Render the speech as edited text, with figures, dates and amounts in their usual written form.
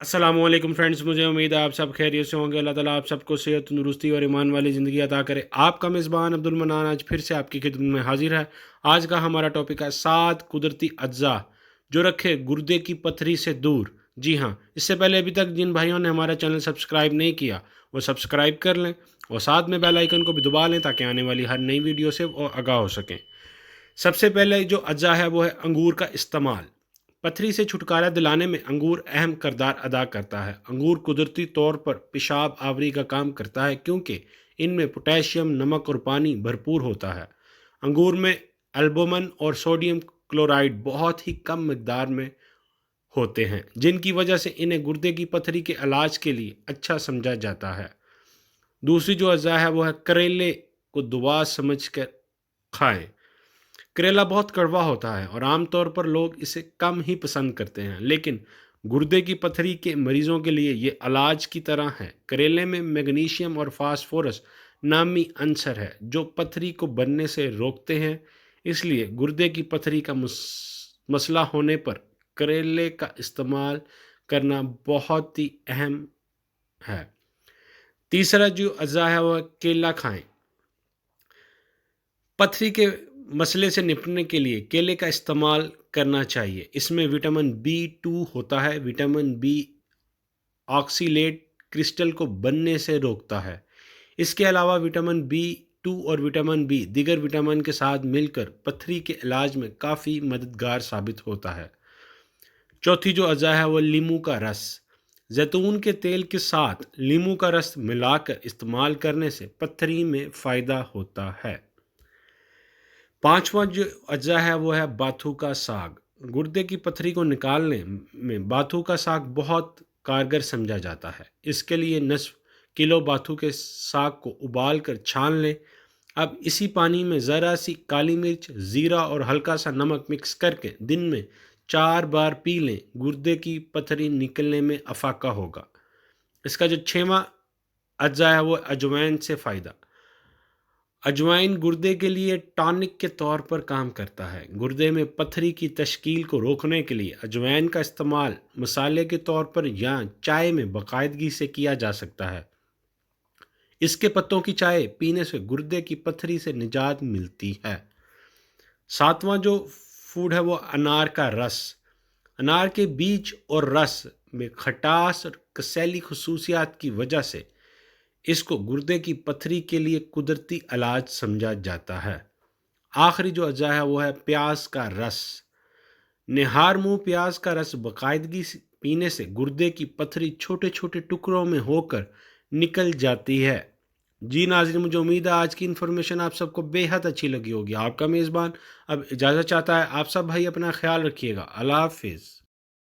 अस्सलाम वालेकुम फ्रेंड्स, मुझे उम्मीद है आप सब खैरियत से होंगे। अल्लाह ताला आप सबको सेहत, तंदुरुस्ती और ईमान वाली ज़िंदगी अता करे। आपका मेज़बान अब्दुल मनान आज फिर से आपकी खिदमत में हाजिर है। आज का हमारा टॉपिक है 7 कुदरती अज्जा जो रखे गुर्दे की पथरी से दूर। जी हाँ, इससे पहले अभी तक जिन भाइयों ने हमारा चैनल सब्सक्राइब नहीं किया वो सब्सक्राइब कर लें और साथ में बेल आइकन को भी दबा लें ताकि आने वाली हर नई वीडियो से वो आगाह हो सकें। सबसे पहले जो अज्जा है वो है अंगूर का इस्तेमाल। पथरी से छुटकारा दिलाने में अंगूर अहम किरदार अदा करता है। अंगूर कुदरती तौर पर पेशाब आवरी का काम करता है क्योंकि इनमें पोटेशियम, नमक और पानी भरपूर होता है। अंगूर में एल्बुमिन और सोडियम क्लोराइड बहुत ही कम मकदार में होते हैं, जिनकी वजह से इन्हें गुर्दे की पथरी के इलाज के लिए अच्छा समझा जाता है। दूसरी जो अज्जा है वो है करेले को दुआ समझ कर खाएं। करेला बहुत कड़वा होता है और आमतौर पर लोग इसे कम ही पसंद करते हैं, लेकिन गुर्दे की पथरी के मरीजों के लिए ये इलाज की तरह है। करेले में मैग्नीशियम और फास्फोरस नामी अंसर है जो पथरी को बनने से रोकते हैं। इसलिए गुर्दे की पथरी का मसला होने पर करेले का इस्तेमाल करना बहुत ही अहम है। तीसरा जो अज़ा है वह केला खाएं। पथरी के मसले से निपटने के लिए केले का इस्तेमाल करना चाहिए। इसमें विटामिन B2 होता है। विटामिन बी ऑक्सीलेट क्रिस्टल को बनने से रोकता है। इसके अलावा विटामिन B2 और विटामिन बी दीगर विटामिन के साथ मिलकर पथरी के इलाज में काफ़ी मददगार साबित होता है। चौथी जो अज़ा है वह लीमू का रस। जैतून के तेल के साथ लीमू का रस मिलाकर इस्तेमाल करने से पथरी में फ़ायदा होता है। पांचवा जो अज्जा है वो है बाथू का साग। गुर्दे की पथरी को निकालने में बाथू का साग बहुत कारगर समझा जाता है। इसके लिए नस्फ किलो बाथू के साग को उबाल कर छान लें। अब इसी पानी में ज़रा सी काली मिर्च, ज़ीरा और हल्का सा नमक मिक्स करके दिन में 4 बार पी लें। गुर्दे की पथरी निकलने में अफाका होगा। इसका जो 6वां अज्जा है वो अजवाइन से फ़ायदा। अजवाइन गुर्दे के लिए टॉनिक के तौर पर काम करता है। गुर्दे में पथरी की तश्कील को रोकने के लिए अजवाइन का इस्तेमाल मसाले के तौर पर या चाय में बाकायदगी से किया जा सकता है। इसके पत्तों की चाय पीने से गुर्दे की पथरी से निजात मिलती है। 7वां जो फूड है वो अनार का रस। अनार के बीज और रस में खटास और कसैली खसूसियात की वजह से इसको गुर्दे की पथरी के लिए कुदरती इलाज समझा जाता है। आखिरी जो अज्जा है वो है प्याज का रस। निहार मुँह प्याज का रस बाकायदगी से पीने से गुर्दे की पथरी छोटे छोटे टुकड़ों में होकर निकल जाती है। जी नाज़रीन, मुझे उम्मीद है आज की इन्फॉर्मेशन आप सबको बेहद अच्छी लगी होगी। आपका मेज़बान अब इजाज़त चाहता है। आप सब भाई अपना ख्याल रखिएगा। अल्लाह हाफिज़।